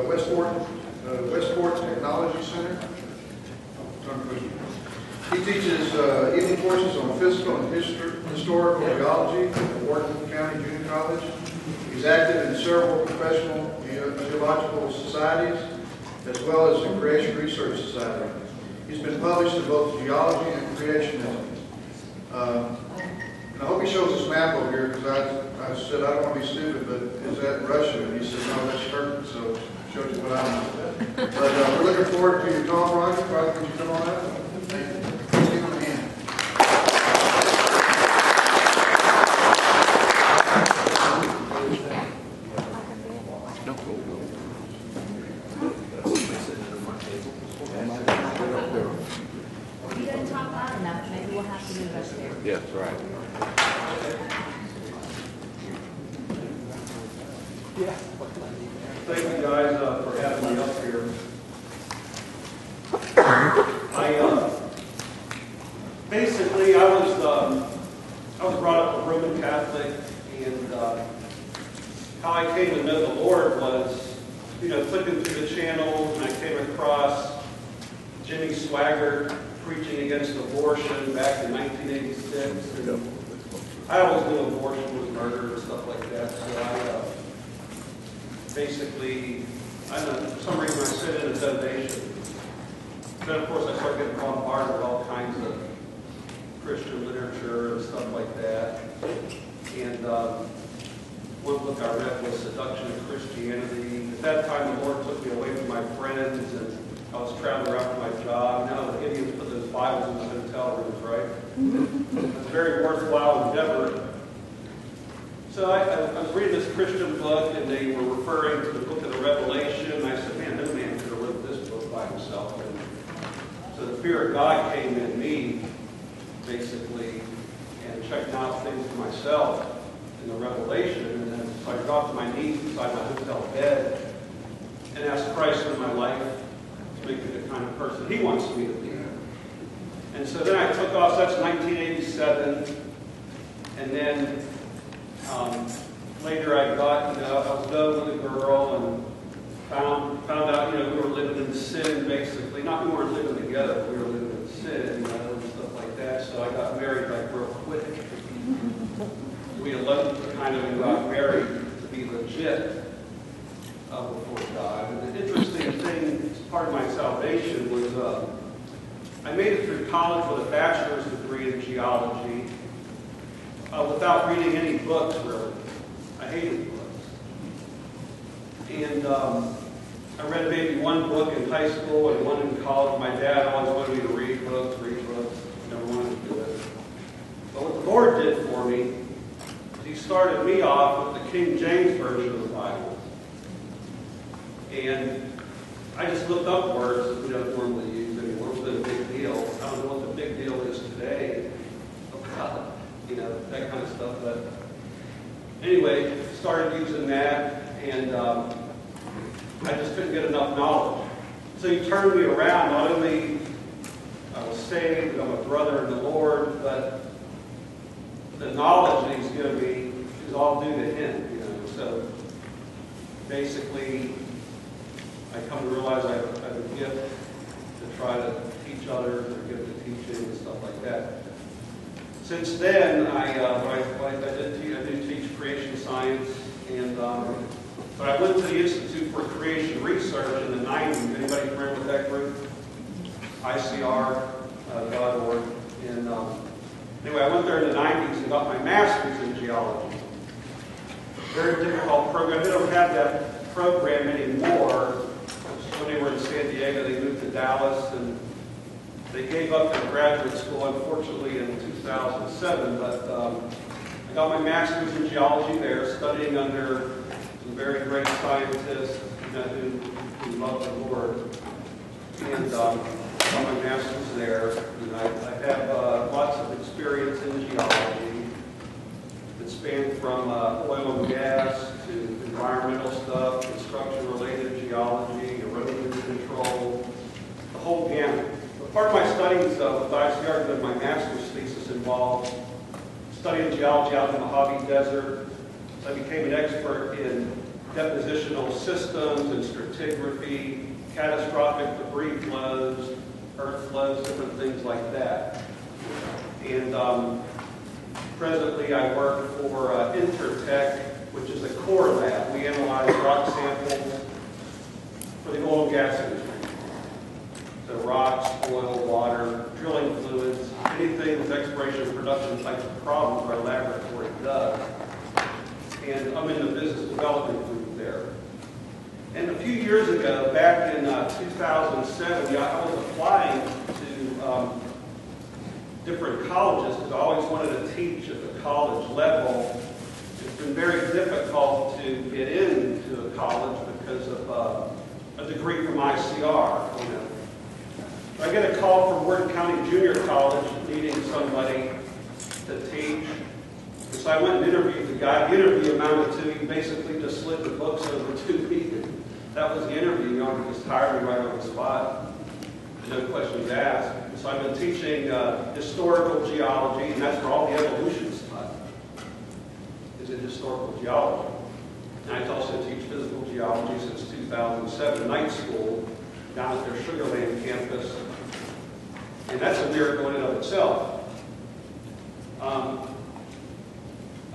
Westport Technology Center. He teaches evening courses on physical and historical geology at Wharton County Junior College. He's active in several professional geological societies, as well as the Creation Research Society. He's been published in both geology and creationism. And I hope he shows this map over here, because I said I don't want to be stupid, but is that Russia? And he said, no, that's Turkey, so it shows you what I know. But we're looking forward to your talk, Roger. Roger, would you come on up? Thank you. Let's give him a hand. You didn't talk loud enough. Maybe we'll have to move us there. Yes, right. Thank you guys for having me up here. Basically I was brought up a Roman Catholic, and how I came to know the Lord was, flipping through the channels, and I came across Jimmy Swaggart preaching against abortion back in 1986. And I always knew abortion was murder and stuff like that, so I basically, I don't know, for some reason I sent in a donation. Then of course I started getting bombarded with all kinds of Christian literature and stuff like that. And one book I read was Seduction of Christianity. At that time the Lord took me away from my friends, and I was traveling around for my job. Now the idiots put those Bibles in the hotel rooms, right? It's a very worthwhile endeavor. So I was reading this Christian book, and they were referring to the book of the Revelation, and I said, man, no man could have wrote this book by himself. And so the fear of God came in me, basically, and checked out things for myself in the Revelation. And then so I dropped to my knees beside my hotel bed and asked Christ in my life to make me the kind of person He wants me to be. And so then I took off. So that's 1987. And then later I got, I was done with a girl and found out, we were living in sin, basically. Not we weren't living together, but we were living in sin, and stuff like that. So I got married real quick. We eloped kind of and got married to be legit before God. And the interesting thing, part of my salvation, was I made it through college with a bachelor's degree in geology without reading any books, really. I hated books. And I read maybe one book in high school and one in college. My dad always wanted me to read books. Never wanted to do it. But what the Lord did for me is He started me off with the King James Version of the Bible. And I just looked up words that we don't normally use anymore. It was a big deal. I don't know what the big deal is today about, that kind of stuff. But anyway, started using that, and I just couldn't get enough knowledge. So He turned me around. Not only I was saved, I'm a brother in the Lord, but the knowledge that He's given me is all due to Him. So basically, I come to realize I have a gift to try to teach others, a gift to teaching and stuff like that. Since then, I do teach creation science, and but I went to the Institute for Creation Research in the 90s. Anybody familiar with that group? ICR.org. And anyway, I went there in the 90s and got my master's in geology. Very difficult program. They don't have that program anymore. When they were in San Diego, they moved to Dallas, and they gave up their graduate school, unfortunately, in 2007. But I got my master's in geology there, studying under some very great scientists who love the Lord. And got my master's there. And I have lots of experience in geology. It spanned from oil and gas to environmental stuff, construction-related geology, erosion control, the whole gamut. But part of my studies with ICR and my master's thesis involved studying geology out in the Mojave Desert. So I became an expert in depositional systems and stratigraphy, catastrophic debris flows, earth flows, different things like that. And presently I work for Intertech, which is a core lab. We analyze rock samples for the oil and gas industry. So rocks, oil, water, drilling fluids, anything with exploration and production types of problems our laboratory does. And I'm in the business development group there. And a few years ago, back in 2007, I was applying to different colleges because I always wanted to teach at the college level. It's been very difficult to get into a college because of a degree from ICR. You know. I get a call from Ward County Junior College needing somebody to teach. And so I went and interviewed the guy. The interview amounted to he basically just slid the books over to me. That was the interview. You know, he just hired me right on the spot. No questions asked. So I've been teaching historical geology, and that's where all the evolution stuff is in historical geology. And I also teach physical geology since 2007, night school, down at their Sugar Land campus. And that's a miracle in and of itself.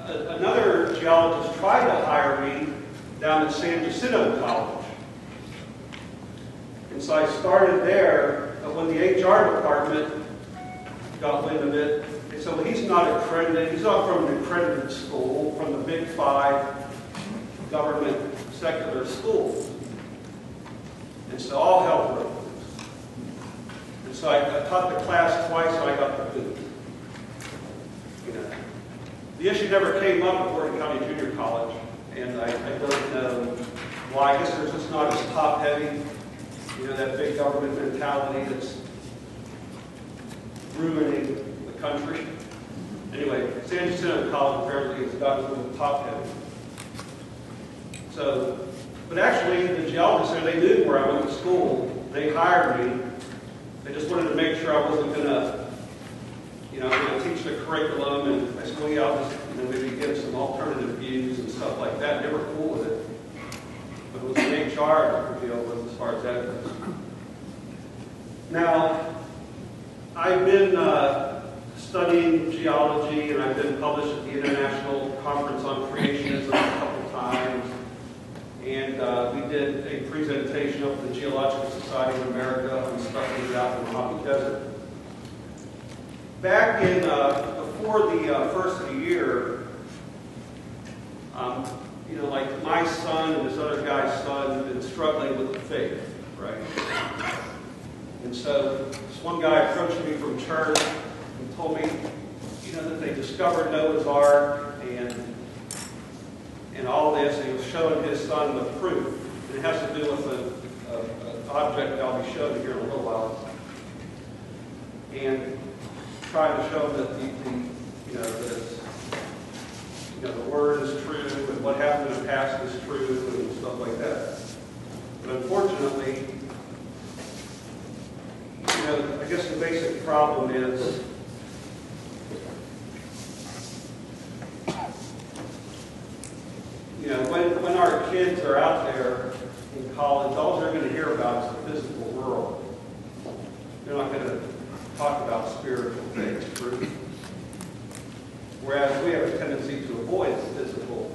Another geologist tried to hire me down at San Jacinto College. And so I started there, but when the HR department got wind of it, they said, well, he's not accredited. He's not from an accredited school, from the Big Five government secular schools. And so all hell broke loose. And so I taught the class twice, and I got the boot. You know, the issue never came up at Ward County Junior College, and I don't know why. I guess they're just not as top-heavy. You know, that big government mentality that's ruining the country. Anyway, San Jacinto College apparently has gotten a little top-heavy. So, but actually, the geologists there, they knew where I went to school. They hired me. They just wanted to make sure I wasn't going to, you know, teach the curriculum. And I said, well, yeah, I'll just, you know, maybe give some alternative views and stuff like that. They were cool with it. But it was an HR to deal with as far as that goes. Now, I've been studying geology, and I've been published at the International Conference on Creationism a couple times. And we did a presentation of the Geological Society of America on studies out in the Mojave Desert. Back in, before the first of the year, you know, like my son and this other guy's son have been struggling with the faith, right? And so this one guy approached me from church and told me, you know, that they discovered Noah's Ark and all this, and he was showing his son the proof. And it has to do with an object that I'll be showing here in a little while. And trying to show that the word is true, and what happened in the past is true, and stuff like that. But unfortunately, you know, I guess the basic problem is you know, when our kids are out there in college, all they're going to hear about is the physical world. They're not going to talk about spiritual things, truth. Whereas we have a tendency to avoid the physical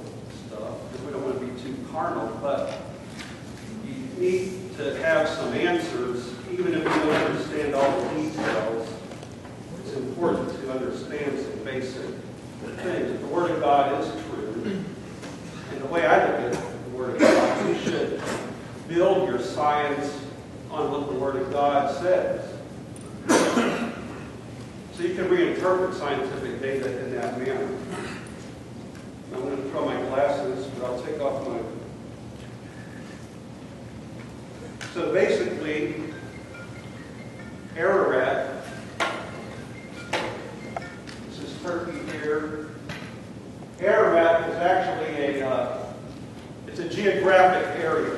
stuff because we don't want to be too carnal, but you need to have some answers, even if you don't understand all the details. It's important to understand some basic things. If the Word of God is true, and the way I look at the Word of God, you should build your science on what the Word of God says. So you can reinterpret scientific data in that manner. I'm going to throw my glasses, but I'll take off my... So basically, Ararat, this is Turkey here. Ararat is actually it's a geographic area.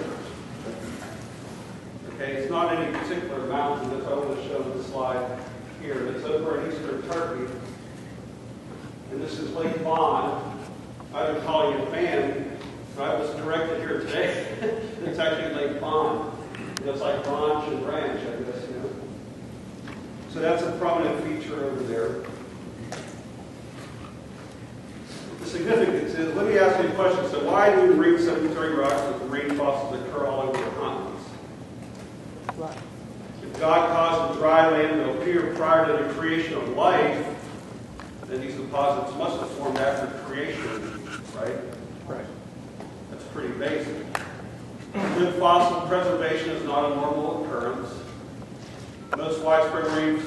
Okay, it's not any particular mountain that's over the show in the slide here. It's over in eastern Turkey. And this is Lake Van. I've been calling it Van, but I was corrected here at significance is, let me ask you a question. So why do marine sedimentary rocks with marine fossils occur all over the continents? Flood. If God caused the dry land to appear prior to the creation of life, then these deposits must have formed after creation, right? Right. That's pretty basic. Good fossil preservation is not a normal occurrence. Most widespread marine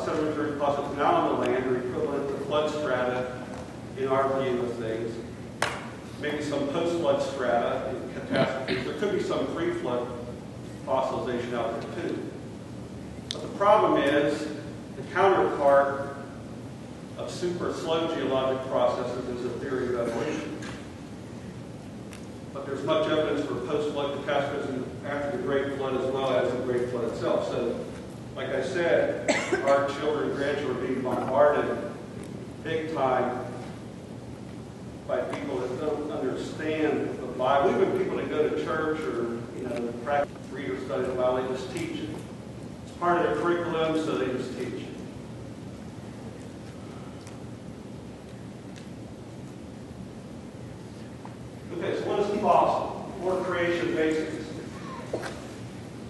sedimentary deposits now on the land are equivalent to flood strata in our view of things. Maybe some post-flood strata in catastrophes. There could be some pre-flood fossilization out there too. But the problem is the counterpart of super slow geologic processes is a theory of evolution. But there's much evidence for post-flood catastrophes after the Great Flood as well as the Great Flood itself. So, like I said, our children and grandchildren are being bombarded big time by people that don't understand the Bible. Even people that go to church or, practice, read or study the Bible, they just teach it. It's part of their curriculum, so they just teach it. Okay, so what is a fossil? Or creation basics?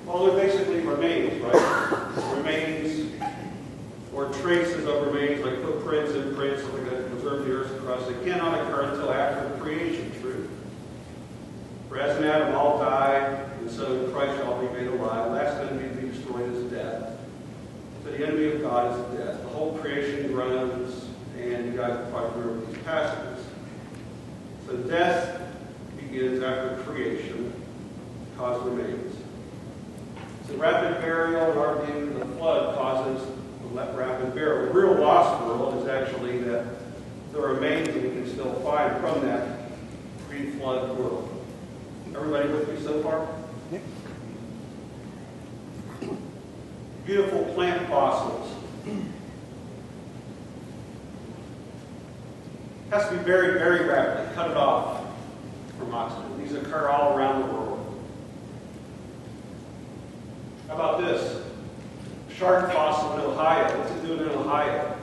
Well, they're basically remains, right? Remains or traces of remains, like footprints, imprints, something like that, to preserve the Earth's crust. They cannot occur until after creation, true. For as in Adam all die, and so in Christ shall be made alive. Last enemy to be destroyed is death. So the enemy of God is death. The whole creation groans, and you guys will probably remember these passages. So death begins after creation, cause remains. So rapid burial, in our view, the flood causes the rapid burial. The real lost world is actually that the remains that we can still find from that pre-flood world. Everybody with me so far? Yep. Beautiful plant fossils. Has to be very, very rapidly. Cut it off from oxygen. These occur all around the world. How about this? Shark fossil in Ohio. What's it doing in Ohio?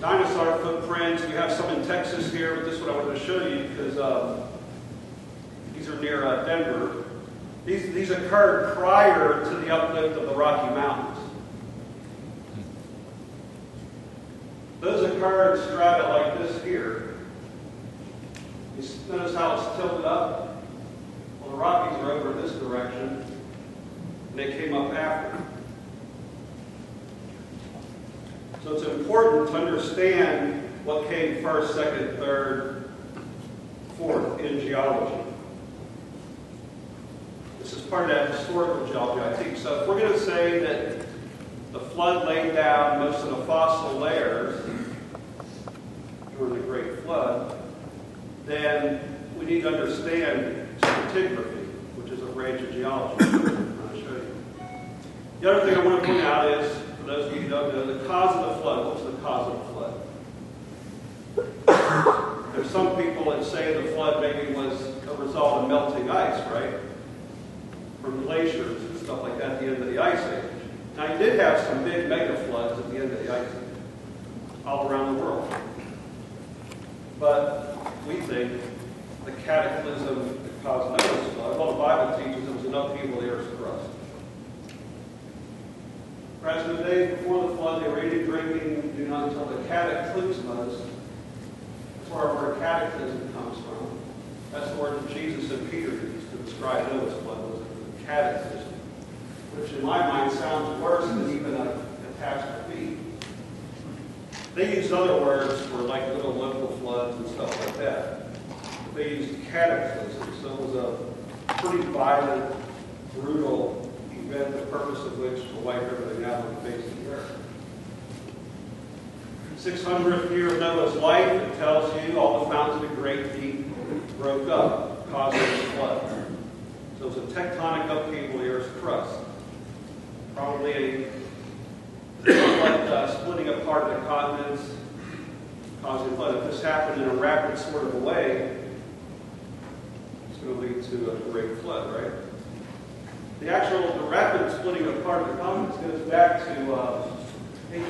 Dinosaur footprints. We have some in Texas here, but this is what I wanted to show you because these are near Denver. These occurred prior to the uplift of the Rocky Mountains. Those occur in strata like this here. You notice how it's tilted up? Well, the Rockies are over in this direction, and they came up after. So it's important to understand what came first, second, third, fourth in geology. This is part of that historical geology I teach. So if we're going to say that the flood laid down most of the fossil layers during the Great Flood, then we need to understand stratigraphy, which is a branch of geology. I'm going to show you. The other thing I want to point out is, for those of you who don't know, the cause of the flood. What's the cause of the flood? There's some people that say the flood maybe was a result of melting ice, right? From glaciers and stuff like that at the end of the Ice Age. Now, you did have some big mega floods at the end of the Ice Age, all around the world. But we think the cataclysm that caused Noah's flood, well, the Bible teaches there was an upheaval of the earth's crust. Whereas in the days before the flood, they were eating, drinking, do not until the cataclysmos. That's where our word cataclysm comes from. That's the word that Jesus and Peter used to describe Noah's flood, was a cataclysm, which in my mind sounds worse than even a catastrophe. They used other words for like little local floods and stuff like that. But they used cataclysm, so it was a pretty violent, brutal event, the purpose of which to wipe everything out on the face of the earth. 600th year of Noah's life, it tells you all the fountains of the great deep broke up, causing a flood. So it was a tectonic upheaval of the earth's crust. Probably like splitting apart of the continents, causing flood. If this happened in a rapid sort of a way, it's going to lead to a great flood, right? The rapid splitting apart of the continents goes back to 8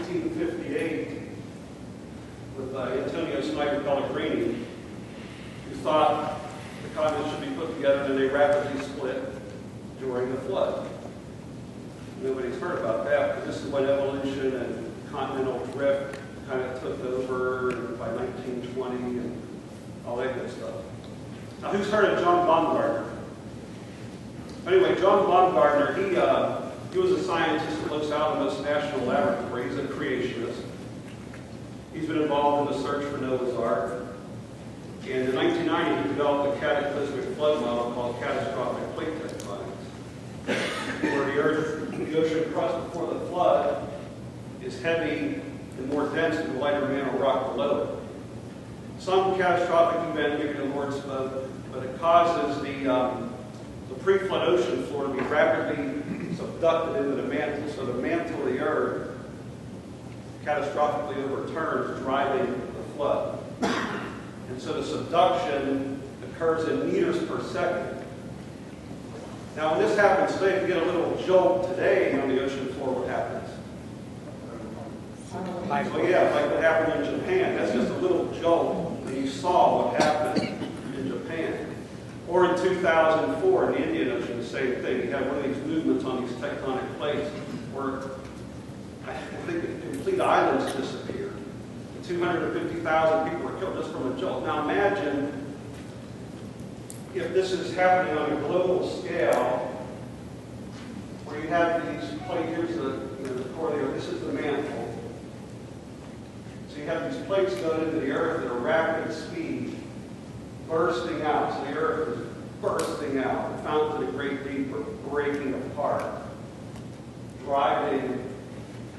continental drift kind of took over by 1920 and all that good stuff. Now, who's heard of John Baumgartner? Anyway, John Baumgartner, he was a scientist at Los Alamos National Laboratory. He's a creationist. He's been involved in the search for Noah's Ark. And in 1990, he developed a cataclysmic flood model called catastrophic plate tectonics, where the ocean crust before the flood is heavy and more dense than the lighter mantle rock below it. Some catastrophic event, maybe the Lord spoke, but it causes the pre-flood ocean floor to be rapidly subducted into the mantle, so the mantle of the earth catastrophically overturns, driving the flood. And so the subduction occurs in meters per second. Now, when this happens today, if you get a little jolt today on the ocean floor, what happens? So yeah, like what happened in Japan. That's just a little jolt, and you saw what happened in Japan. Or in 2004 in the Indian Ocean, the same thing. You had one of these movements on these tectonic plates where I think the complete islands disappeared. 250,000 people were killed just from a jolt. Now imagine if this is happening on a global scale, where you have these plates. Here's the core of the earth. This is the mantle. So you have these plates going into the earth at a rapid speed, bursting out. So the earth is bursting out. The fountains of the great deep are breaking apart, driving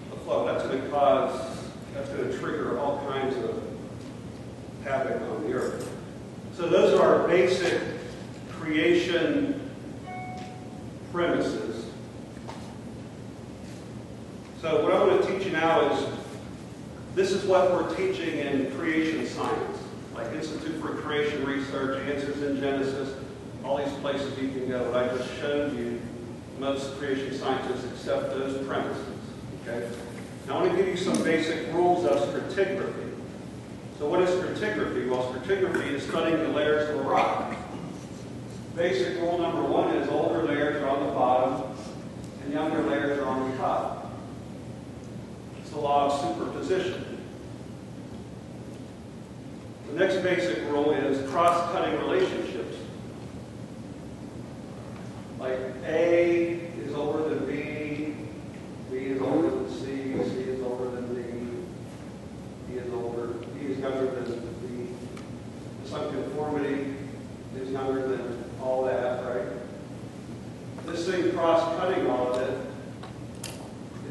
the flow. That's going to trigger all kinds of havoc on the earth. So those are our basic creation premises. So what I'm going to teach you now is, this is what we're teaching in creation science, like Institute for Creation Research, Answers in Genesis, all these places you can go. What I just showed you, most creation scientists accept those premises. Okay? Now I want to give you some basic rules of stratigraphy. So what is stratigraphy? Well, stratigraphy is studying the layers of a rock. Basic rule number one is older layers are on the bottom and younger layers are on the top. It's the law of superposition. The next basic rule is cross-cutting relationships. Like A is older than B, B is older than C, C is older than D, D is younger than D. The Sunken is younger than all that, right? This thing cross-cutting all of it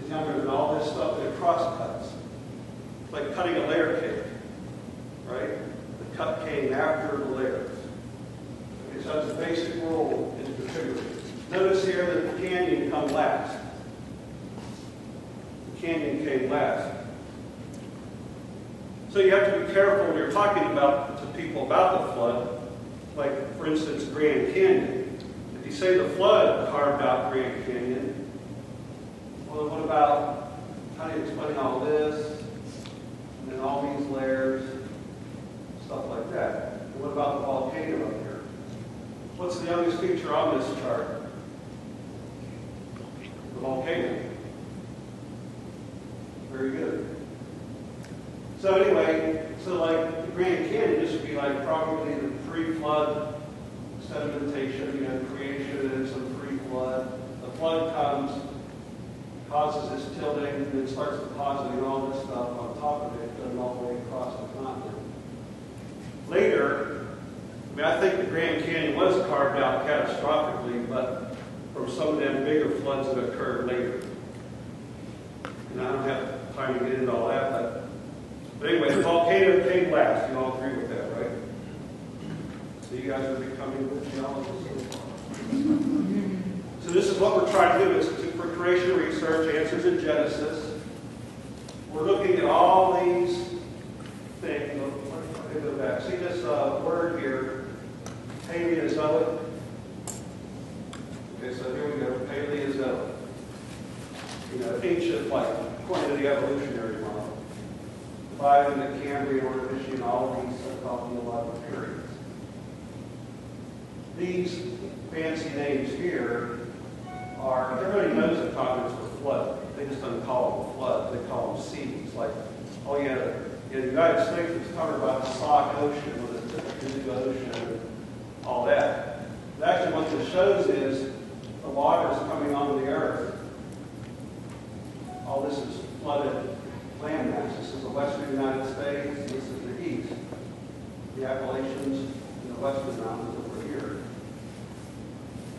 is younger than all this stuff that it cross-cuts. It's like cutting a layer cake, right? The cut came after the layers. Okay, so that's a basic rule in stratigraphy. Notice here that the canyon come last. The canyon came last. So you have to be careful when you're talking to people about the flood. Like, for instance, Grand Canyon. If you say the flood carved out Grand Canyon, well, what about, how do you explain all this, and then all these layers, stuff like that? And what about the volcano up here? What's the youngest feature on this chart? The volcano. Very good. So anyway, so like the Grand Canyon, this would be like probably the pre-flood sedimentation, creation and some pre-flood. The flood comes, causes this tilting, and then starts depositing all this stuff on top of it, going all the way across the continent. Later, I think the Grand Canyon was carved out catastrophically, but from some of them bigger floods that occurred later. And I don't have time to get into all that, but anyway, the volcano came last. You all agree with that, right? So you guys are becoming good geologists. So this is what we're trying to do. Institute for Creation Research, Answers in Genesis. We're looking at all these things. Let me go back. See this word here, Paleozoic. Okay, so here we go, Paleozoic. Ancient life, according to the evolutionary model. Divided into Cambrian, Ordovician, all these so-called geological periods. These fancy names here are, everybody knows the continents were flooded. They just don't call them flood, they call them seas. like, oh yeah, the United States was covered by the Sock Ocean, or the Pacific Ocean, and all that. But actually, what this shows is the water is coming onto the earth. All this is flooded landmass. This is the western United States, and this is the east. The Appalachians and the western mountains over here.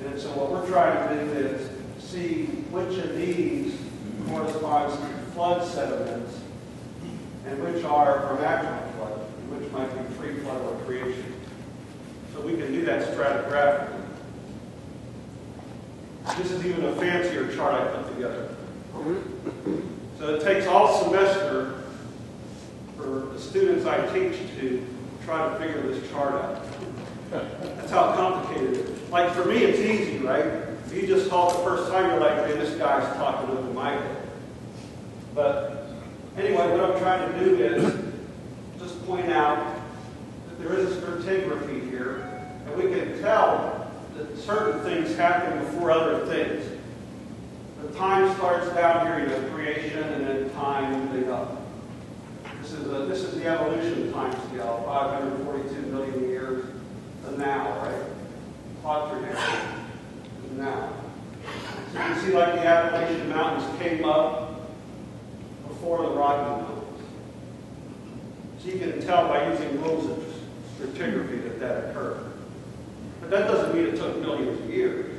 And so what we're trying to do is see which of these corresponds to flood sediments and which are from actual flood, and which might be pre-flood or creation. So we can do that stratigraphically. This is even a fancier chart I put together. So it takes all semester for the students I teach to try to figure this chart out. That's how complicated it is. Like for me, it's easy, right? If you just talk the first time, you're like, man, this guy's talking over my head. But anyway, what I'm trying to do is just point out that there is a stratigraphy here, and we can tell that certain things happen before other things. The time starts down here, you know, creation, and then time moving up. This is the evolution time scale, 542 million years to now, right? Quaternary to now. So you can see like the Appalachian Mountains came up before the Rocky Mountains. So you can tell by using rules of stratigraphy that occurred. But that doesn't mean it took millions of years.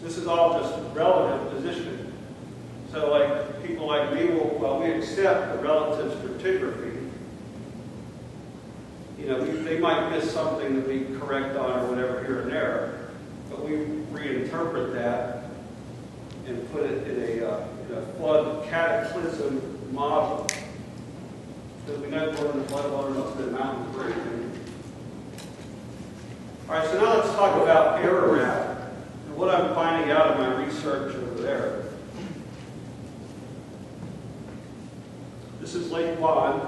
This is all just relative positioning. So like people like me we accept the relative stratigraphy. You know, they might miss something that we correct on or whatever here and there, but we reinterpret that and put it in a flood cataclysm model. Because we know we're in the flood water up in the mountains breaking. All right, so now let's talk about Ararat and what I'm finding out of my research over there. This is Lake Wand.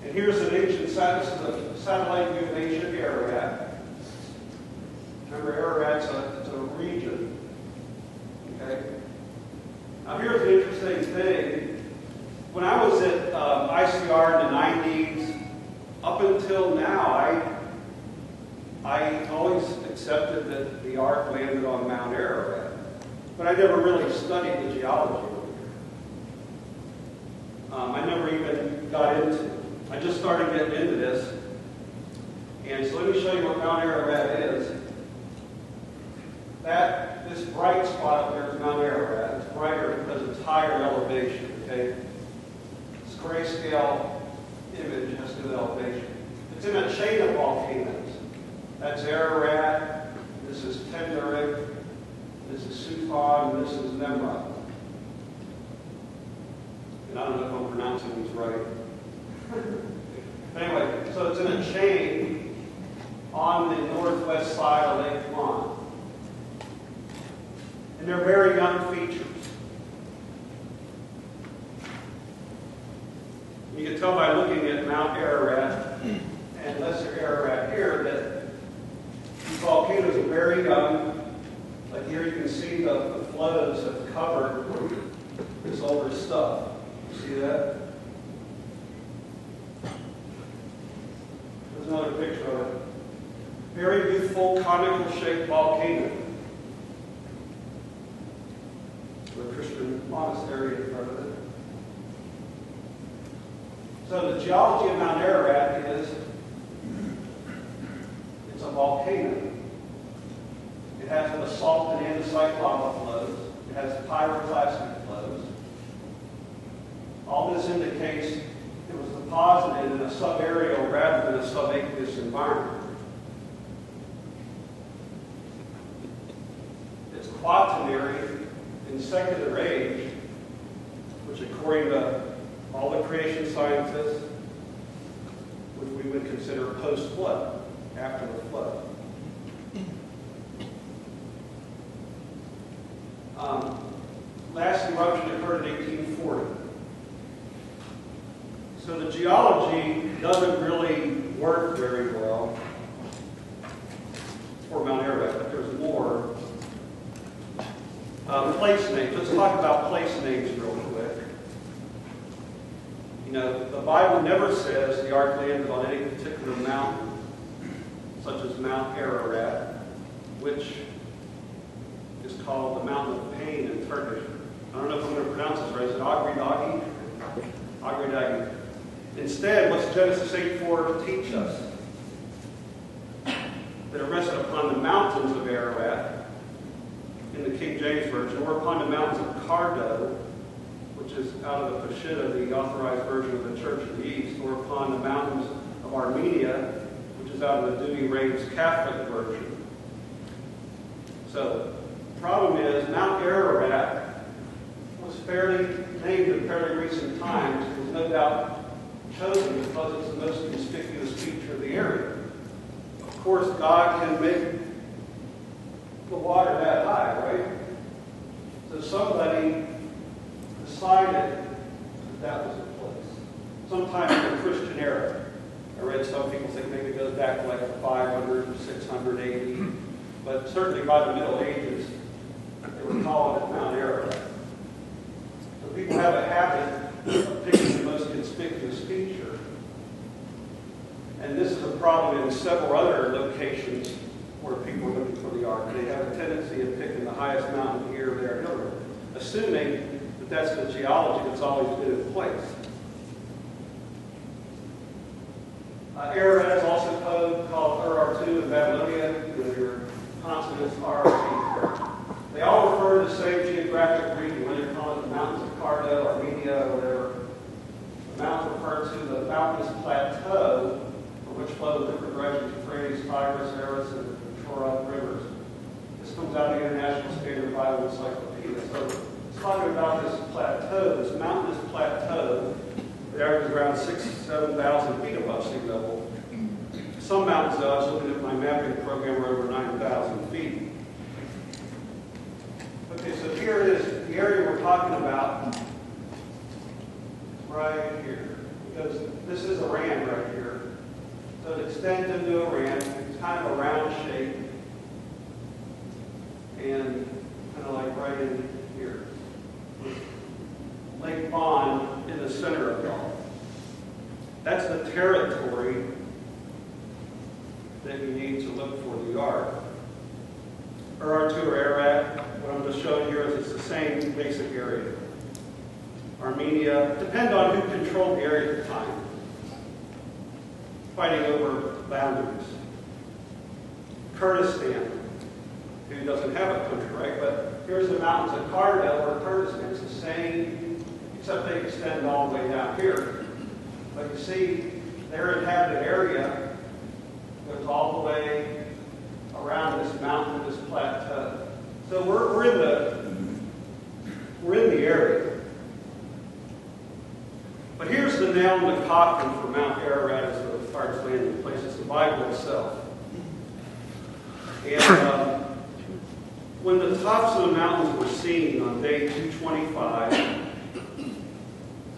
And here's an ancient satellite. This is a satellite view of ancient Ararat. Remember, Ararat's it's a region. Okay? Now here's an interesting thing. When I was at ICR in the 90s, up until now, I always accepted that the ark landed on Mount Ararat. But I never really studied the geology over here. I never even got into it. I just started getting into this. And so let me show you what Mount Ararat is. This bright spot up there is Mount Ararat. It's brighter because it's higher elevation, okay? This grayscale image has good elevation. It's in a chain of volcanoes. That's Ararat, this is Tenerife, this is Sufan, and this is Nemrut. And I don't know if I'm pronouncing these right. Anyway, so it's in a chain on the northwest side of Lake Wand. And they're very young features. You can tell by looking at Mount Ararat and Lesser Ararat here that these volcanoes are very young. Like here you can see the flows have covered this older stuff. See that? There's another picture of it. Very youthful, conical shaped volcano. With a Christian monastery in front of it. So the geology of Mount Ararat is, it's a volcano. It has basalt and andesite lava flows. It has pyroclastic flows. All this indicates it was deposited in a subaerial rather than a subaqueous environment. It's quaternary in secular age, which according to all the creation scientists, which we would consider post-flood, after the flood. Last eruption occurred in 1840. So the geology doesn't really work very well for Mount Ararat, but there's more. Place names. let's talk about place names real quick. You know, the Bible never says the ark landed on any particular mountain, such as Mount Ararat, which is called the Mountain of Pain in Turkish. I don't know if I'm going to pronounce this right. Is it Agridagi? Agridagi. Instead, what's Genesis 8:4 teach us? That it rested upon the mountains of Ararat, in the King James Version, or upon the mountains of Cardo, which is out of the Peshitta, the authorized version of the Church of the East, or upon the mountains of Armenia, which is out of the Dewey Reigns Catholic version. So, the problem is, Mount Ararat was named in fairly recent times. It was no doubt chosen because it's the most conspicuous feature of the area. Of course, God can make the water that high, right? So somebody decided that was the place. Sometime in the Christian era. I read some people think maybe it goes back to like 500, 600 AD. But certainly by the Middle Ages, they were calling it Mount Ararat. So people have a habit of picking the most conspicuous feature. And this is a problem in several other locations where people are looking for the ark. They have a tendency of picking the highest mountain here, there, and everywhere, assuming that that's the geology that's always been in place. Ararat is also called Ur-2 in Babylonia, with your consonants RRT. They all refer to the same geographic region, whether you call it the mountains of Cardo, Armenia, or whatever. The mountains refer to the mountainous plateau, from which flow in different directions: Euphrates, Tigris, Ararat, and Chorod rivers. This comes out of the International Standard Bible Encyclopedia. So it's talking about this plateau, this mountainous plateau, that averages around 6,000 to 7,000 feet above sea level. Some mountains, though, I was looking at my mapping program, are over 9,000 feet. Okay, so here it is, the area we're talking about, right here. Because this is Iran right here. So it extends into Iran. It's kind of a round shape. And kind of like right in here. Lake Bond in the center of it all. That's the territory that you need to look for the ark. Ur-2 or Ararat, what I'm just showing here is it's the same basic area. Armenia, depend on who controlled the area at the time. Fighting over boundaries. Kurdistan, who doesn't have a country, right? But here's the mountains of Cardo or Kurdistan. It's the same, except they extend all the way down here. But you see, their inhabited area goes all the way around this mountain, this plateau. So we're in the area. But here's the nail in the coffin for Mount Ararat as far as landing place. It's the Bible itself. And when the tops of the mountains were seen on day 225,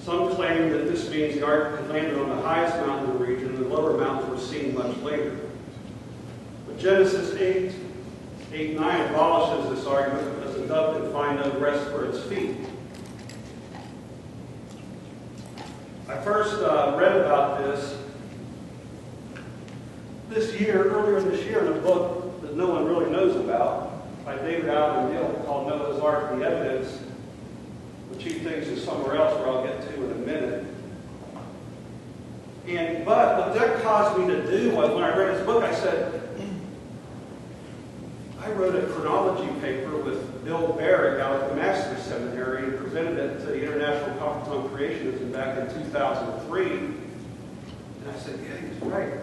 some claim that this means the ark had landed on the highest mountain in the region, and the lower mountains were seen much later. But Genesis 8:9 abolishes this argument because the dove can find no rest for its feet. I first read about this year, earlier this year, in a book that no one really knows about by David Allen Hill called Noah's Ark: The Evidence, which he thinks is somewhere else where I'll get to in a minute. But what that caused me to do was, when I read his book, I said, I wrote a chronology paper with Bill Barrick out at the Master's Seminary and presented it to the International Conference on Creationism back in 2003. And I said, yeah, he's right.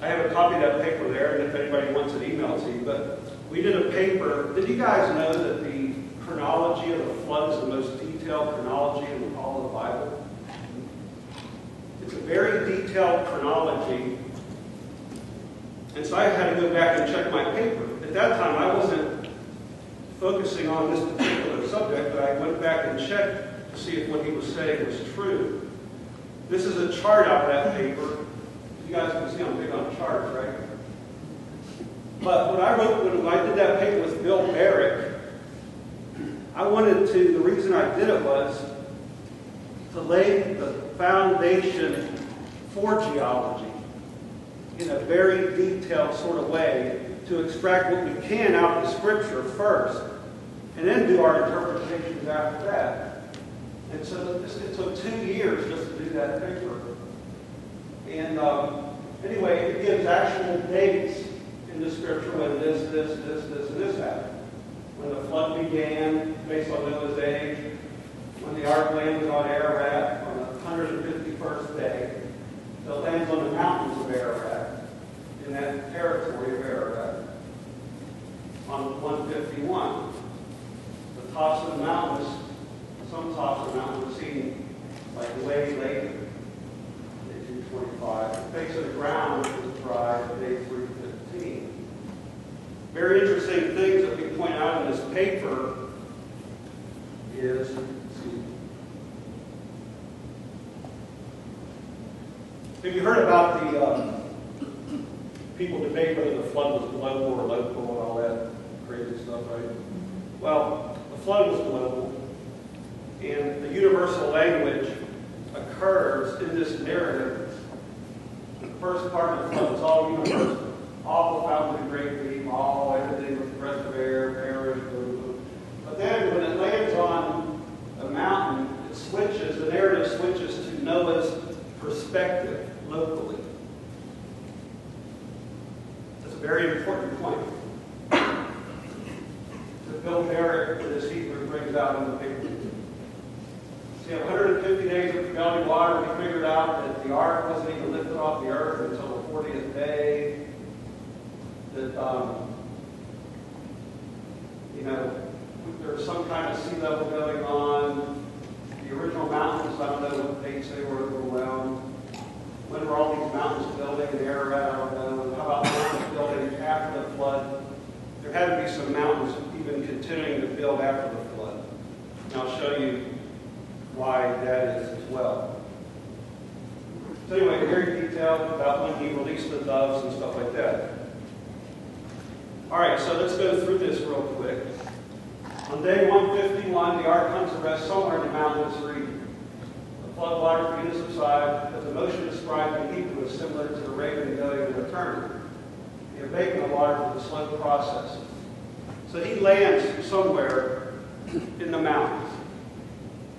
I have a copy of that paper there, and if anybody wants it, email it to you. But we did a paper. Did you guys know that the chronology of the flood is the most detailed chronology in all of the Bible? It's a very detailed chronology. And so I had to go back and check my paper. At that time, I wasn't focusing on this particular subject, but I went back and checked to see if what he was saying was true. This is a chart out of that paper. You guys can see I'm big on charts, right? But what I wrote when I did that paper with Bill Barrick, the reason I did it was to lay the foundation for geology in a very detailed sort of way, to extract what we can out of the Scripture first, and then do our interpretations after that. And so it took 2 years just to do that paper. And anyway, it gives actual dates in the Scripture when this, and this happened. When the flood began, based on Noah's age, when the ark landed on Ararat on the 151st day. So it lands on the mountains of Ararat, in that territory of Ararat, on 151. The tops of the mountains, some tops of the mountains were seen like way later, day 225. The face of the ground was dry day 315. Very interesting things that we point out in this paper is, have you heard about the people debate whether the flood was global or local and all that crazy stuff, right? Well, the flood was global, and the universal language occurs in this narrative. The first part of the flood was all universal. All the fountains of the great deep, everything with the breath of air, perished. But then when it lands on a mountain, it switches, the narrative switches to Noah's perspective locally. That's a very important point that Bill Barrett, with his Hebrew, brings out in the paper. See, 150 days of prevailing water, we figured out that the ark wasn't even lifted off the earth until the 40th day. That, there's some kind of sea level going on. The original mountains, I don't know what dates they were overwhelmed. When were all these mountains building in Ararat? I don't know. How about mountains building after the flood? There had to be some mountains even continuing to build after the flood. And I'll show you why that is as well. So anyway, very detailed about when he released the doves and stuff like that. All right, so let's go through this real quick. On day 151, the ark comes to rest somewhere in the mountainous region. The flood waters begin to subside, but the motion described in Hebrew is similar to the raven going and returning. The abatement of water is a slow process. So he lands somewhere in the mountains.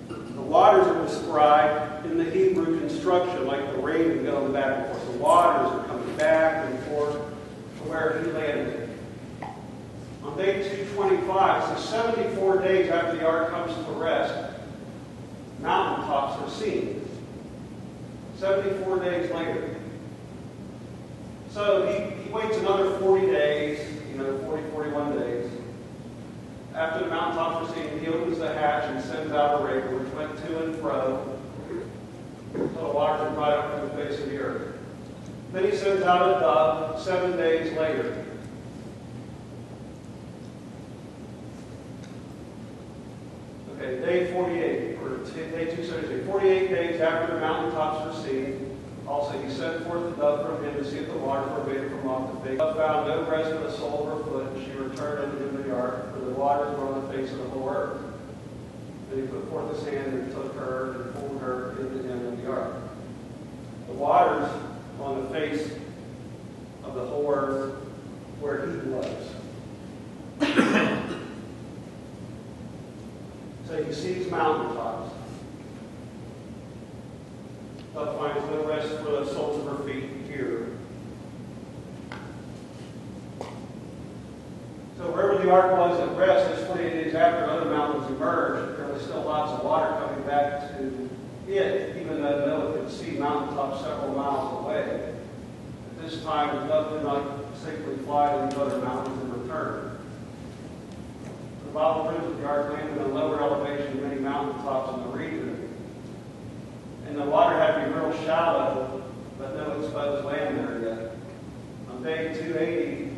The waters are described in the Hebrew construction like the raven going back and forth. The waters are coming back and forth to where he landed. On day 225, so 74 days after the ark comes to rest, mountaintops are seen. 74 days later. So he waits another 40 days, 41 days. After the mountaintops are seen, he opens the hatch and sends out a raven, which went to and fro until the waters are brought up to the face of the earth. Then he sends out a dove 7 days later. Okay, day 48, or day 273, 48 days after the mountaintops were seen. Also, he sent forth the dove from him to see if the waters were abated from off the face. The dove found no rest for the sole of her foot, and she returned unto him in the ark, for the waters were on the face of the whole earth. Then he put forth his hand and took her and pulled her into him in the ark. The waters on the face of the whole earth where he was. So he sees mountaintops. Dove finds no rest for the soles of her feet here. So wherever the ark was at rest, it's 48 days after other mountains emerged. There was still lots of water coming back to it, even though Noah could see mountaintops several miles away. At this time, the dove did not safely fly to these other mountains and return. The Bible proves that the ark landed on a lower elevation than many mountaintops in the region. And the water had to be real shallow, but no exposed land there yet. On day 280,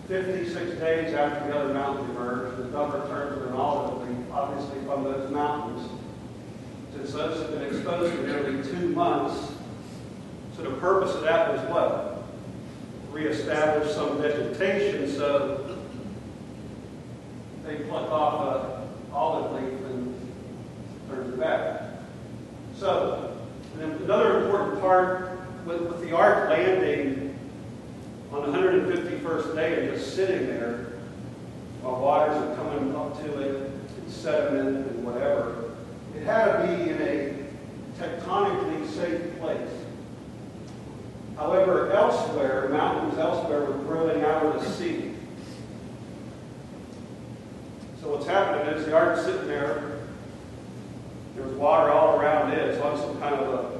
56 days after the other mountains emerged, the dove returned with an olive leaf, obviously from those mountains. Since those have been exposed for nearly 2 months, so the purpose of that was what? Reestablish some vegetation, so they pluck off all sediment and whatever, it had to be in a tectonically safe place. However, elsewhere, mountains elsewhere were growing out of the sea. So what's happening is the ark's sitting there. There's water all around it. It's on some kind of a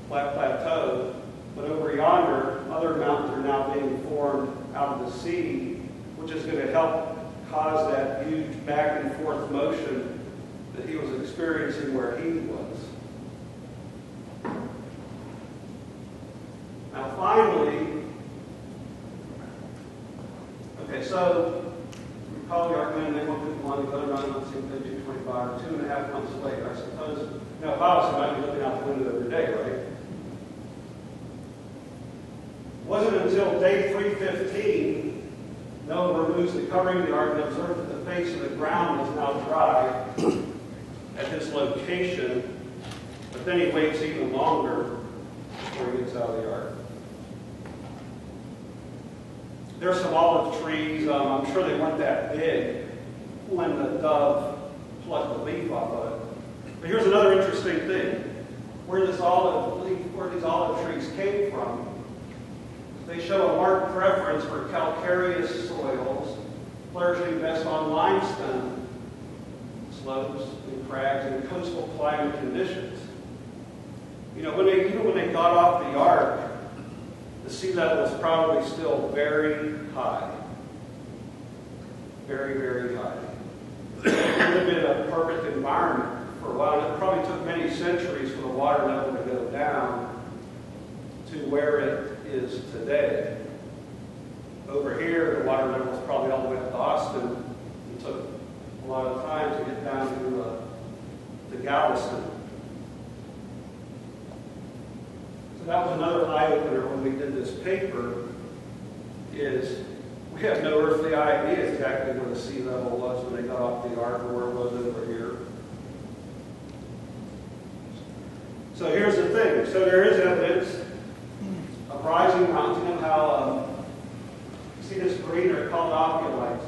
flat plateau. But over yonder, other mountains are now being formed out of the sea, which is going to help cause that huge back and forth motion that he was experiencing where he was. Now finally, okay, so we probably recommend they want people on the other run, let's see if they do 25 or 2.5 months later, I suppose. Now, if I was, I might be looking out the window every day, right? It wasn't until day 315, Noah removes the covering of the ark and observed that the face of the ground was now dry at this location, but then he waits even longer before he gets out of the ark. There's some olive trees. I'm sure they weren't that big when the dove plucked the leaf off of it. But here's another interesting thing. Where these olive trees came from, they show a marked preference for calcareous soils, flourishing best on limestone slopes and crags and coastal climate conditions. You know, even when they got off the ark, the sea level was probably still very high. Very, very high. It would have been a perfect environment for a while. And it probably took many centuries for the water level to go down to where it is today. Over here, the water level is probably all the way up to Austin. It took a lot of time to get down to Galveston. So that was another eye-opener when we did this paper, is we have no earthly idea exactly where the sea level was when they got off the ark or where it was over here. So here's the thing. So there is evidence of rising mountains. You know how you see this green, they're called ophiolites.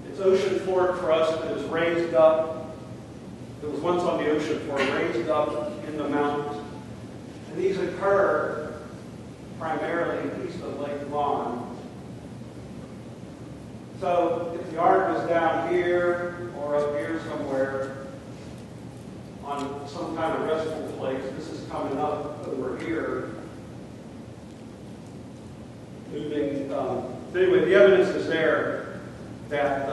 It's ocean floor crust that is raised up. It was once on the ocean floor, raised up in the mountains. And these occur primarily east of Lake Vaughan. So if the ark was down here or up here somewhere on some kind of restful place, this is coming up over here, moving. Anyway, the evidence is there that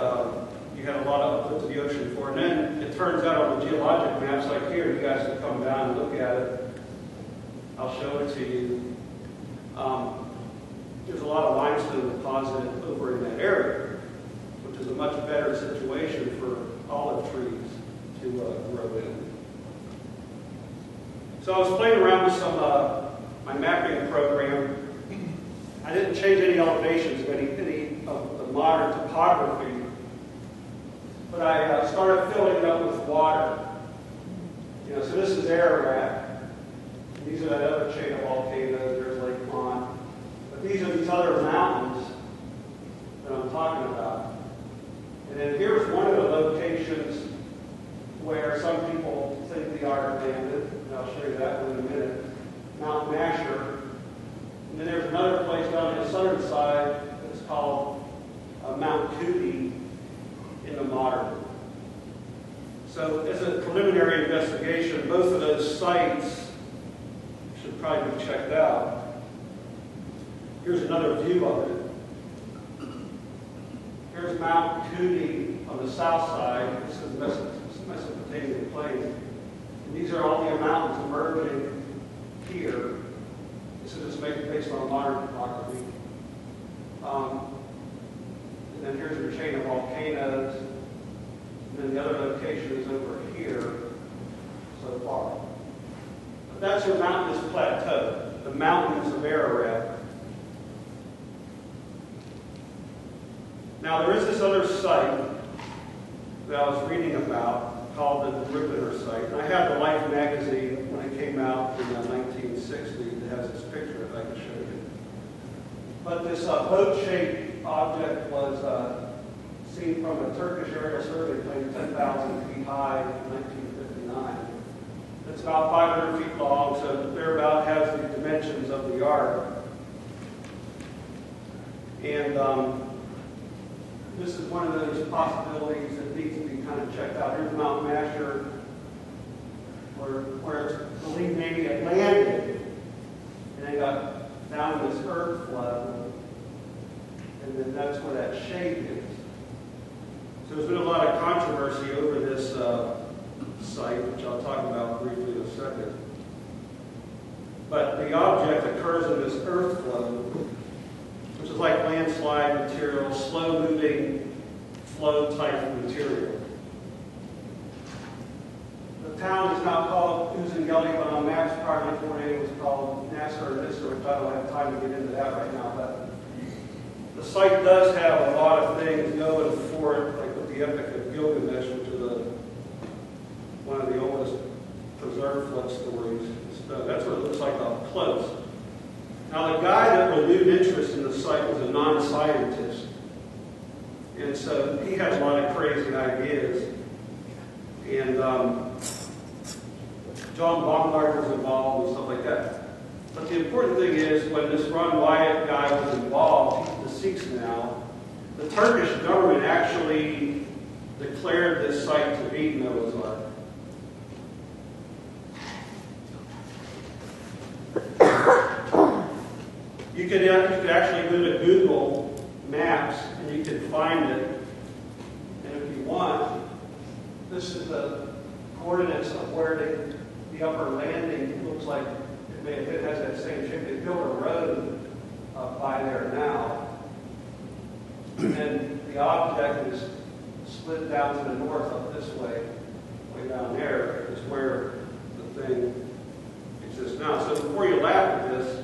you had a lot of uplift to the ocean floor. And then it turns out on the geologic maps like here, you guys can come down and look at it. I'll show it to you. There's a lot of limestone deposit over in that area, which is a much better situation for olive trees to grow in. So I was playing around with some my mapping program. I didn't change any elevations of any of the modern topography, but I started filling it up with water. You know, so this is Ararat. These are that other chain of volcanoes. There's Lake Vaughan. But these are these other mountains that I'm talking about. And then here's one of the locations where some people think the ark landed. And I'll show you that one in a minute. Mount Masher. And then there's another place down the southern side that's called Mount Cootie in the modern. So as a preliminary investigation, both of those sites should probably be checked out. Here's another view of it. Here's Mount Cootie on the south side. This is Mesopotamian plain. And these are all the mountains emerging here. This is just based on modern topography. And then here's your chain of volcanoes. And then the other location is over here so far. But that's your mountainous plateau, the mountains of Ararat. Now there is this other site that I was reading about called the Jupiter site. And I have the Life magazine when it came out in 1960 that has this picture if I can show you. But this boat-shaped object was seen from a Turkish aerial survey plane 10,000 feet high in 1959. It's about 500 feet long, so thereabout has the dimensions of the Ark. And this is one of those possibilities that needs to be kind of checked out. Here's Mount Masher, where it's believed maybe it landed, and they got down this earth flow, and then that's where that shape is. So there's been a lot of controversy over this site, which I'll talk about briefly in a second. But the object occurs in this earth flow, which is like landslide material, slow-moving flow type material. The town is now called Uzungeli, but on maps prior to 1948 it was called Nasser or Nisser, which I don't have time to get into that right now. But the site does have a lot of things going for it, like with the Epic of Gilgamesh, which is one of the oldest preserved flood stories. So that's what it looks like up close. Now, the guy that renewed interest in the site was a non-scientist. And so he had a lot of crazy ideas. And John Baumgart was involved and stuff like that. But the important thing is, when this Ron Wyatt guy was involved, he's deceased now, the Turkish government actually declared this site to be Noah's Ark. You could actually go to Google Maps and you could find it. And if you want, this is the coordinates of where the upper landing looks like it has that same shape. They built a road up by there now. And the object is split down to the north up this way down there is where the thing exists now. So before you laugh at this,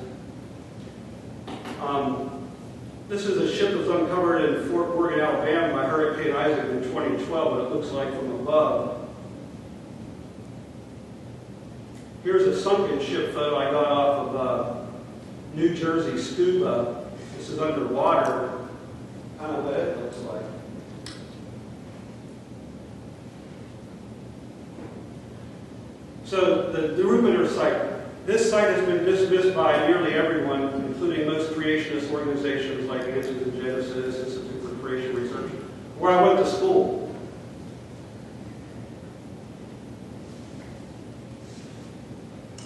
this is a ship that was uncovered in Fort Morgan, Alabama by Hurricane Isaac in 2012, and it looks like from above. Here's a sunken ship photo I got off of New Jersey Scuba. This is underwater, kind of what it looks like. So the Rubener site. This site has been dismissed by nearly everyone, including most creationist organizations like Answers in Genesis, Institute for Creation Research, where I went to school.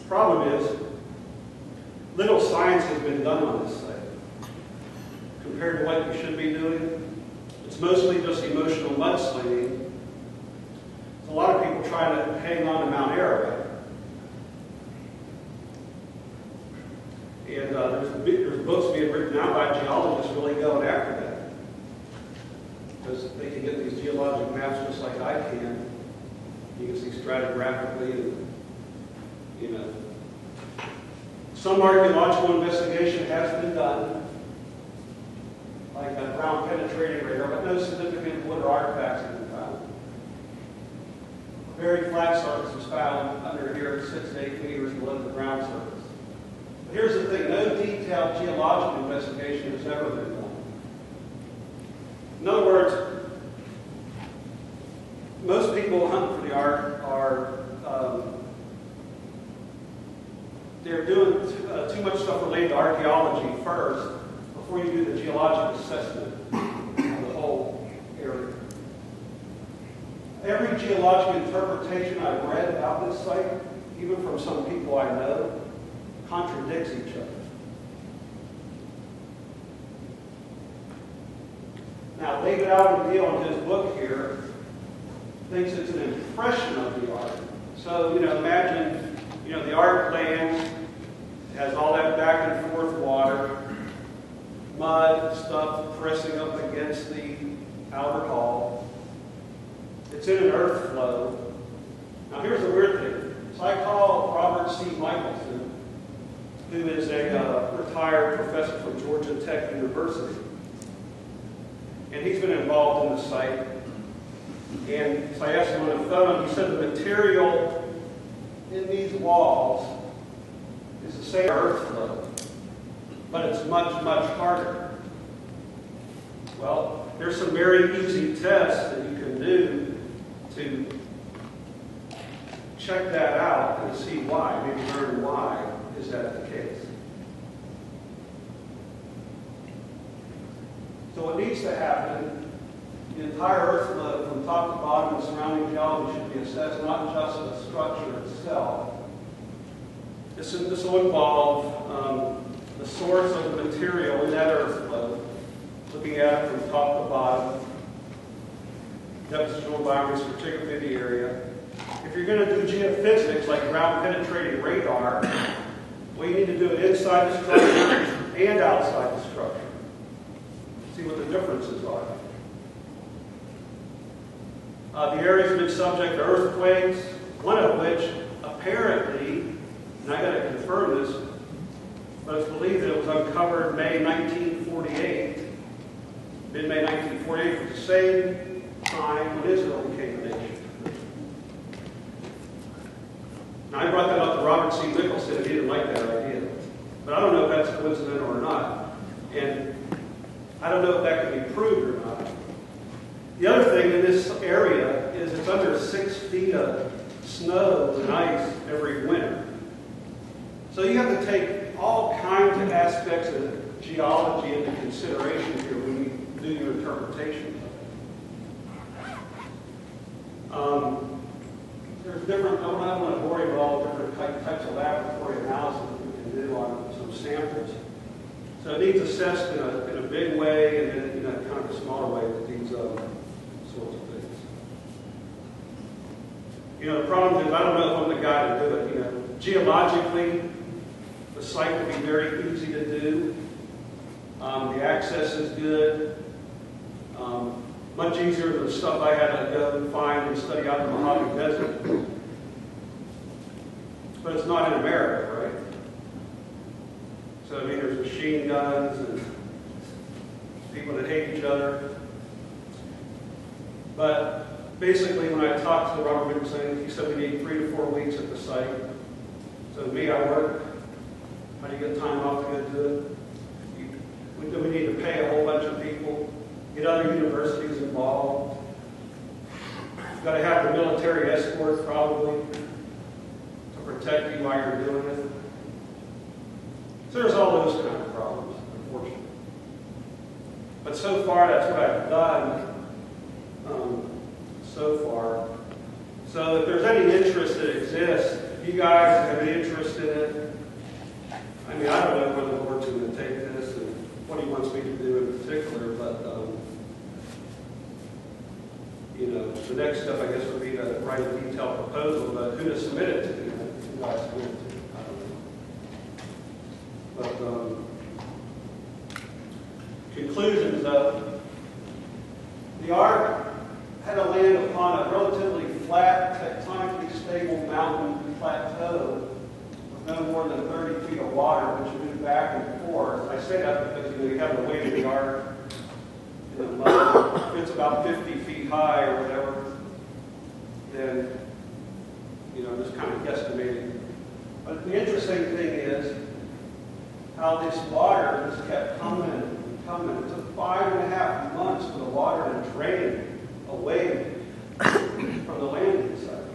Problem is, little science has been done on this site compared to what we should be doing. It's mostly just emotional mudslinging. A lot of people trying to hang on to Mount Ararat. And there's books being written now by geologists really going after that. Because they can get these geologic maps just like I can. You can see stratigraphically and, you know. Some archaeological investigation has been done, like a ground penetrating radar, but no significant wood or artifacts have been found. A very flat surface was found under here 6 to 8 meters below the ground surface. But here's the thing, no detailed geological investigation has ever been done. In other words, most people hunting for the Ark are they're doing too much stuff related to archaeology first before you do the geologic assessment of the whole area. Every geologic interpretation I've read about this site, even from some people I know, contradicts each other. Now, David Alvin in his book here thinks it's an impression of the Ark. So, imagine, the Ark lands, has all that back and forth water, mud, stuff pressing up against the outer hull. It's in an earth flow. Now, here's the weird thing. So I call Robert C. Michelson, who is a retired professor from Georgia Tech University. And he's been involved in the site. And so I asked him on the phone, he said the material in these walls is the same earth flow, but it's much, much harder. Well, there's some very easy tests that you can do to check that out and see why, maybe learn why is that the case. So what needs to happen, the entire earth flow from top to bottom and surrounding geology should be assessed, not just the structure itself. This will involve the source of the material in that earth flow, looking at it from top to bottom, depositional environments, particularly the area. If you're going to do geophysics, like ground-penetrating radar, well, you need to do it inside the structure and outside the structure. See what the differences are. The areas have been subject to earthquakes, one of which apparently, and I got to confirm this, but it's believed that it was uncovered May 1948, mid-May 1948, at the same time when Israel became a nation. Now, I brought that up to Robert C. Nicholson, and he didn't like that idea. But I don't know if that's coincidental or not. And I don't know if that can be proved or not. The other thing in this area is it's under 6 feet of snow and ice every winter. So you have to take all kinds of aspects of geology into consideration here when you do your interpretation. There's different, I don't want to bore you with all the different types of laboratory analysis that we can do on some samples. So it needs assessed in a big way and then in a kind of a smaller way with these sorts of things. You know, the problem is I don't know if I'm the guy to do it. You know, geologically, the site will be very easy to do. The access is good. Much easier than the stuff I had to go and find and study out in the Mojave Desert. But it's not in America, right? So, I mean, there's machine guns and people that hate each other. But basically, when I talked to Robert Nicholson, he said we need 3 to 4 weeks at the site. So, me, I work. How do you get time off to go do it? We need to pay a whole bunch of people, get other universities involved. You've got to have the military escort, probably, to protect you while you're doing it. So there's all those kind of problems, unfortunately. But so far, that's what I've done so far. So if there's any interest that exists, if you guys have any interest in it, I mean, I don't know where the board's going to take this and what he wants me to do in particular, but, you know, the next step, I guess, would be to write a detailed proposal, but who to submit it to, you guys submit it to, I don't know. But, conclusions, though, the Ark had to land upon a relatively flat, tectonically stable mountain plateau with no more than 30 feet of water, which moved back and forth. I say that because, you know, you have the weight of the Ark in the mud. If it's about 50 feet high or whatever, then, you know, just kind of guesstimating. But the interesting thing is how this water just kept coming and coming. It took 5.5 months for the water to drain away from the landing site.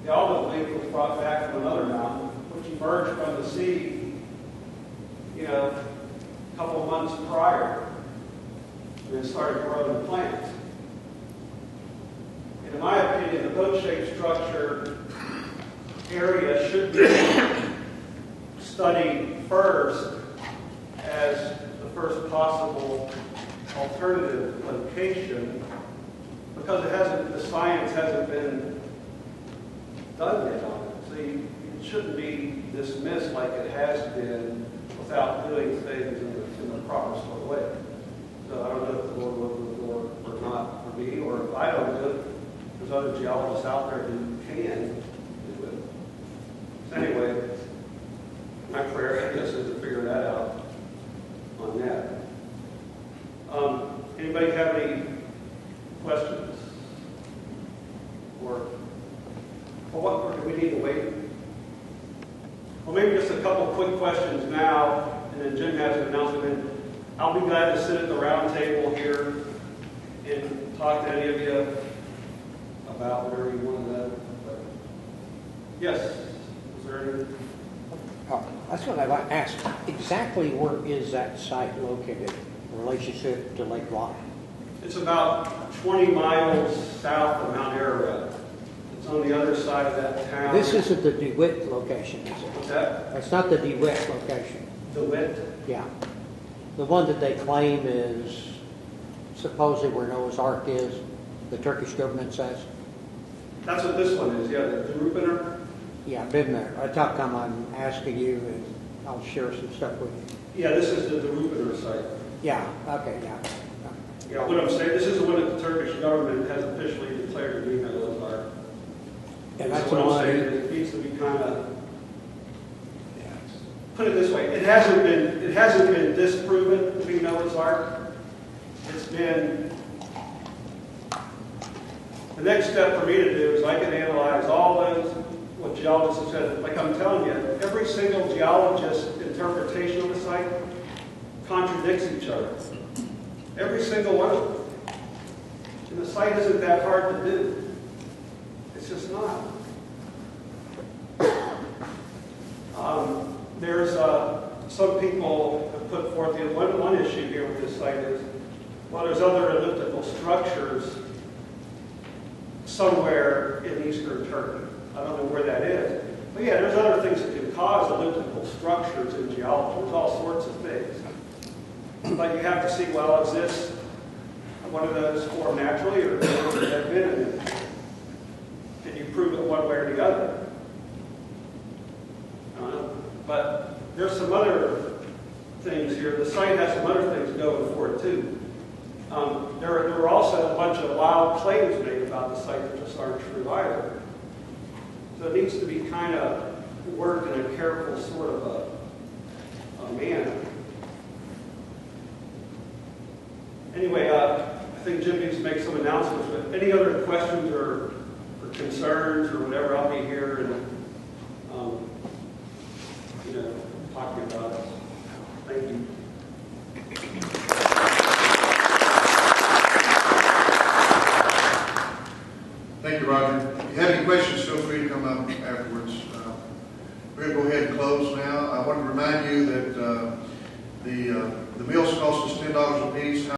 The olive leaf was brought back from another mountain, which emerged from the sea, you know, a couple of months prior, and then started growing plants. And in my opinion, the boat-shaped structure area should be studied first as the first possible alternative location, because the science hasn't been done yet on it. So it shouldn't be dismissed like it has been without doing things in the proper sort of way. So I don't know if the Lord will open the door or not for me, or if I don't do it, there's other geologists out there who can do it. So anyway, my prayer, I guess, is to figure that out on that. Anybody have any questions? Or do we need to wait? Well, maybe just a couple quick questions now, and then Jim has an announcement. I'll be glad to sit at the round table here and talk to any of you about whatever you want to know. But yes, is there any? Oh, that's what I like to ask. Exactly where is that site located in relationship to Lake Rock? It's about 20 miles south of Mount Ararat. It's on the other side of that town. This isn't the DeWitt location, is it? What's that? That's not the DeWitt location. DeWitt? Yeah. The one that they claim is supposedly where Noah's Ark is, the Turkish government says. That's what this one is, yeah, the Rupiner. Yeah, I've been there. I talk time I'm asking you, and I'll share some stuff with you. Yeah, this is the Rupiner site. Yeah, okay, yeah. Yeah, what I'm saying, this is the one that the Turkish government has officially declared to be Noah's Ark. And that's so the what I'm saying one. is it needs to be kind of, put it this way, it hasn't been disproven to be Noah's Ark. It's been, the next step for me to do is I can analyze all those, what geologists have said. Like I'm telling you, every single geologist's interpretation of the site contradicts each other. Every single one of them. And the site isn't that hard to do. It's just not. There's some people have put forth the one issue here with this site is, well, there's other elliptical structures somewhere in eastern Turkey. I don't know where that is. But yeah, there's other things that can cause elliptical structures in geology. There's all sorts of things. But you have to see, well, is this one of those formed naturally or has that been in it? Can you prove it one way or the other? But there's some other things here. The site has some other things going for it too. There were also a bunch of wild claims made about the site that just aren't true either. So it needs to be kind of worked in a careful sort of a manner. Anyway, I think Jim needs to make some announcements. But any other questions or concerns or whatever, I'll be here and talking about it. Thank you. Thank you, Roger. If you have any questions, feel free to come up afterwards. We're going to go ahead and close now. I want to remind you that the meals cost us $10 a piece.